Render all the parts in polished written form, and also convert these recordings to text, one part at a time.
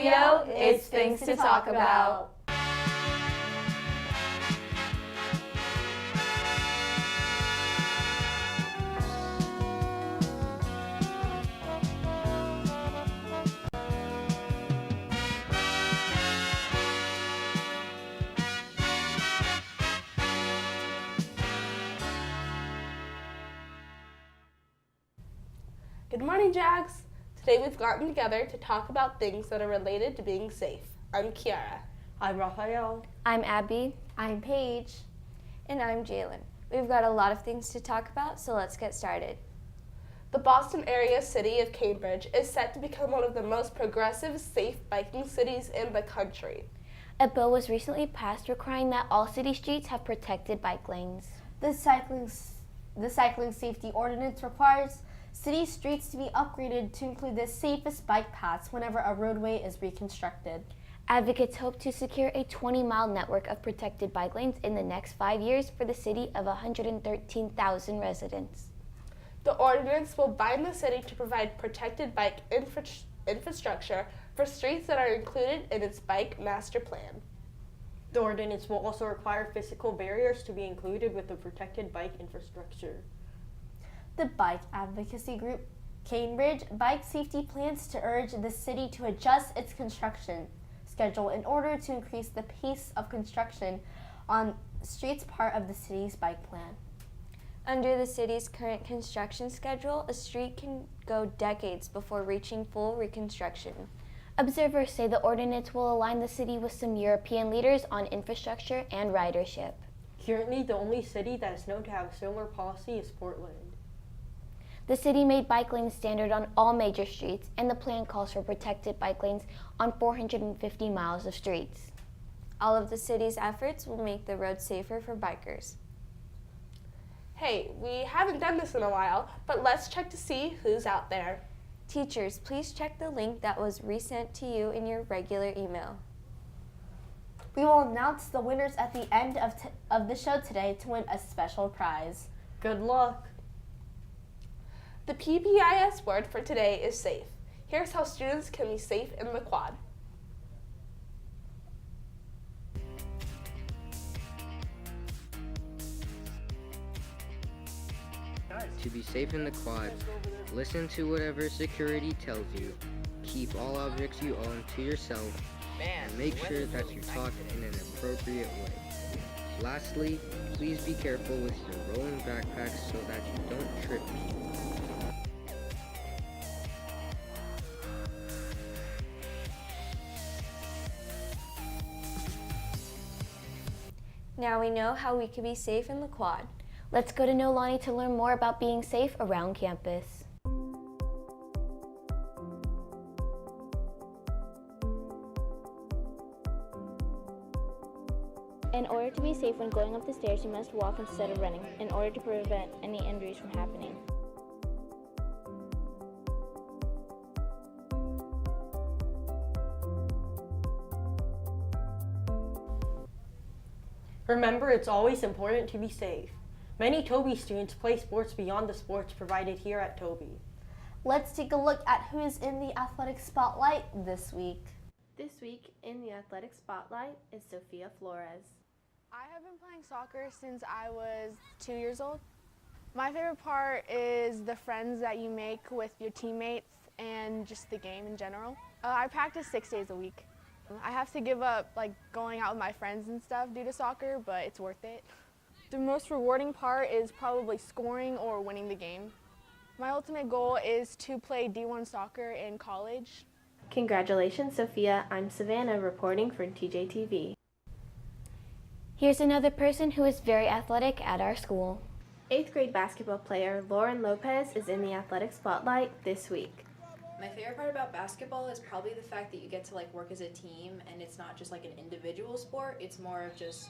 studio, it's things to talk about. Good morning, Jags. Today we've gotten together to talk about things that are related to being safe. I'm Kiara. I'm Raphael. I'm Abby. I'm Paige. And I'm Jalen. We've got a lot of things to talk about, so let's get started. The Boston area city of Cambridge is set to become one of the most progressive, safe biking cities in the country. A bill was recently passed requiring that all city streets have protected bike lanes. The cycling safety ordinance requires city streets to be upgraded to include the safest bike paths whenever a roadway is reconstructed. Advocates hope to secure a 20-mile network of protected bike lanes in the next 5 years for the city of 113,000 residents. The ordinance will bind the city to provide protected bike infrastructure for streets that are included in its bike master plan. The ordinance will also require physical barriers to be included with the protected bike infrastructure. The bike advocacy group Cambridge Bike Safety plans to urge the city to adjust its construction schedule in order to increase the pace of construction on streets part of the city's bike plan. Under the city's current construction schedule, a street can go decades before reaching full reconstruction. Observers say the ordinance will align the city with some European leaders on infrastructure and ridership. Currently, the only city that is known to have a similar policy is Portland. The city made bike lanes standard on all major streets, and the plan calls for protected bike lanes on 450 miles of streets. All of the city's efforts will make the roads safer for bikers. Hey, we haven't done this in a while, but let's check to see who's out there. Teachers, please check the link that was resent to you in your regular email. We will announce the winners at the end of the show today to win a special prize. Good luck! The PBIS word for today is safe. Here's how students can be safe in the quad. To be safe in the quad, listen to whatever security tells you. Keep all objects you own to yourself, and make sure that you talk in an appropriate way. Lastly, please be careful with your rolling backpacks so that you don't trip people. Now we know how we can be safe in the quad. Let's go to Nolani to learn more about being safe around campus. In order to be safe when going up the stairs, you must walk instead of running, in order to prevent any injuries from happening. Remember, it's always important to be safe. Many Toby students play sports beyond the sports provided here at Toby. Let's take a look at who is in the athletic spotlight this week. This week in the athletic spotlight is Sophia Flores. I have been playing soccer since I was 2 years old. My favorite part is the friends that you make with your teammates and just the game in general. I practice 6 days a week. I have to give up going out with my friends and stuff due to soccer, but it's worth it. The most rewarding part is probably scoring or winning the game. My ultimate goal is to play D1 soccer in college. Congratulations, Sophia. I'm Savannah reporting for TJTV. Here's another person who is very athletic at our school. 8th grade basketball player Lauren Lopez is in the athletic spotlight this week. My favorite part about basketball is probably the fact that you get to work as a team, and it's not just an individual sport, it's more of just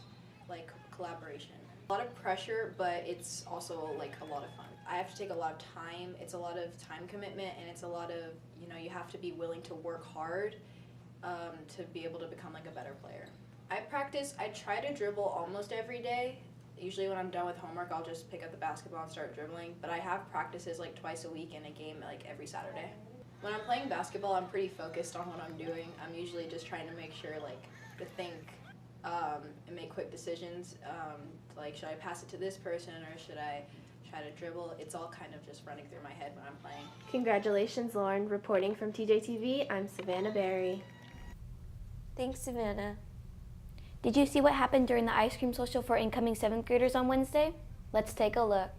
collaboration. A lot of pressure, but it's also a lot of fun. I have to take a lot of time, it's a lot of time commitment, and it's a lot of, you have to be willing to work hard to be able to become a better player. I try to dribble almost every day. Usually when I'm done with homework, I'll just pick up the basketball and start dribbling, but I have practices twice a week and a game every Saturday. When I'm playing basketball, I'm pretty focused on what I'm doing. I'm usually just trying to make sure, like, to think and make quick decisions. Like, should I pass it to this person or should I try to dribble? It's all kind of just running through my head when I'm playing. Congratulations, Lauren. Reporting from TJTV, I'm Savannah Berry. Thanks, Savannah. Did you see what happened during the ice cream social for incoming 7th graders on Wednesday? Let's take a look.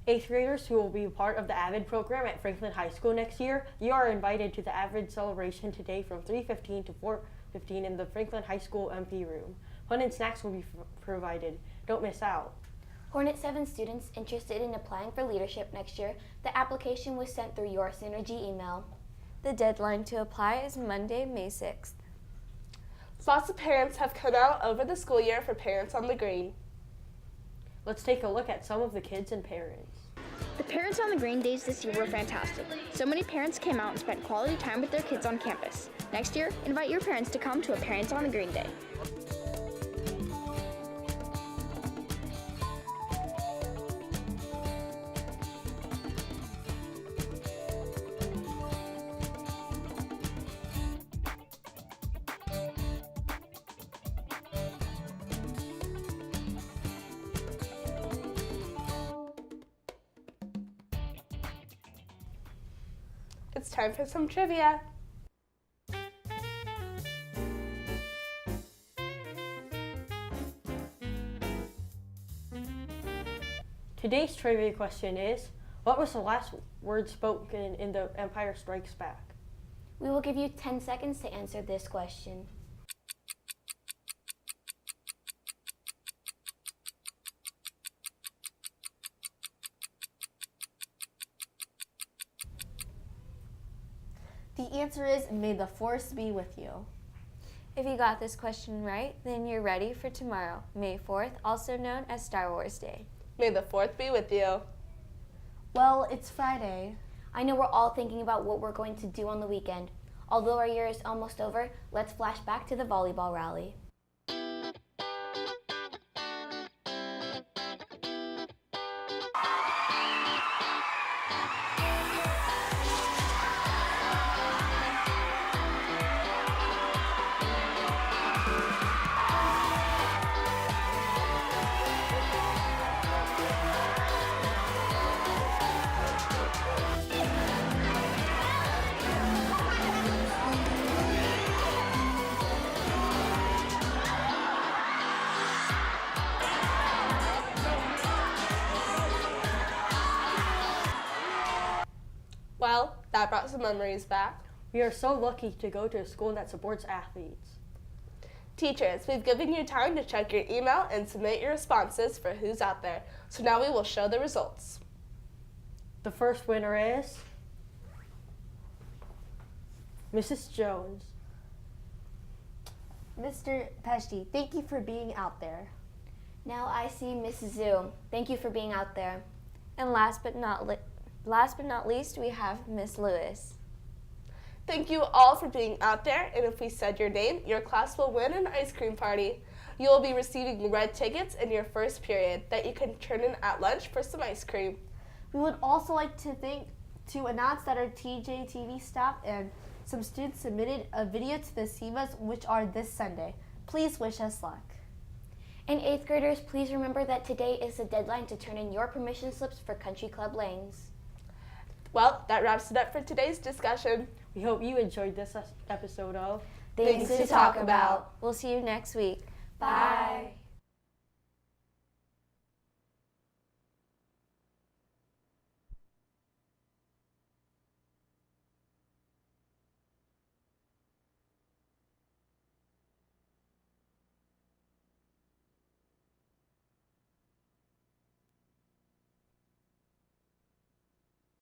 Eighth graders who will be part of the AVID program at Franklin High School next year, you are invited to the AVID celebration today from 3:15 to 4:15 in the Franklin High School MP room. Fun and snacks will be provided. Don't miss out. Hornet 7 students interested in applying for leadership next year, the application was sent through your Synergy email. The deadline to apply is Monday, May 6th. Lots of parents have come out over the school year for Parents on the Green. Let's take a look at some of the kids and parents. The Parents on the Green days this year were fantastic. So many parents came out and spent quality time with their kids on campus. Next year, invite your parents to come to a Parents on the Green Day. It's time for some trivia. Today's trivia question is, what was the last word spoken in The Empire Strikes Back? We will give you 10 seconds to answer this question. The answer is, may the force be with you. If you got this question right, then you're ready for tomorrow, May 4th, also known as Star Wars Day. May the 4th be with you. Well, it's Friday. I know we're all thinking about what we're going to do on the weekend. Although our year is almost over, let's flash back to the volleyball rally. Well, that brought some memories back. We are so lucky to go to a school that supports athletes. Teachers, we've given you time to check your email and submit your responses for who's out there. So now we will show the results. The first winner is Mrs. Jones. Mr. Peshti, thank you for being out there. Now I see Miss Zhu. Thank you for being out there. And last but not least, we have Miss Lewis. Thank you all for being out there, and if we said your name, your class will win an ice cream party. You will be receiving red tickets in your first period that you can turn in at lunch for some ice cream. We would also like to announce that our TJTV staff and some students submitted a video to the SEMAs, which are this Sunday. Please wish us luck. And 8th graders, please remember that today is the deadline to turn in your permission slips for Country Club Lanes. Well, that wraps it up for today's discussion. We hope you enjoyed this episode of Things to talk about. We'll see you next week. Bye.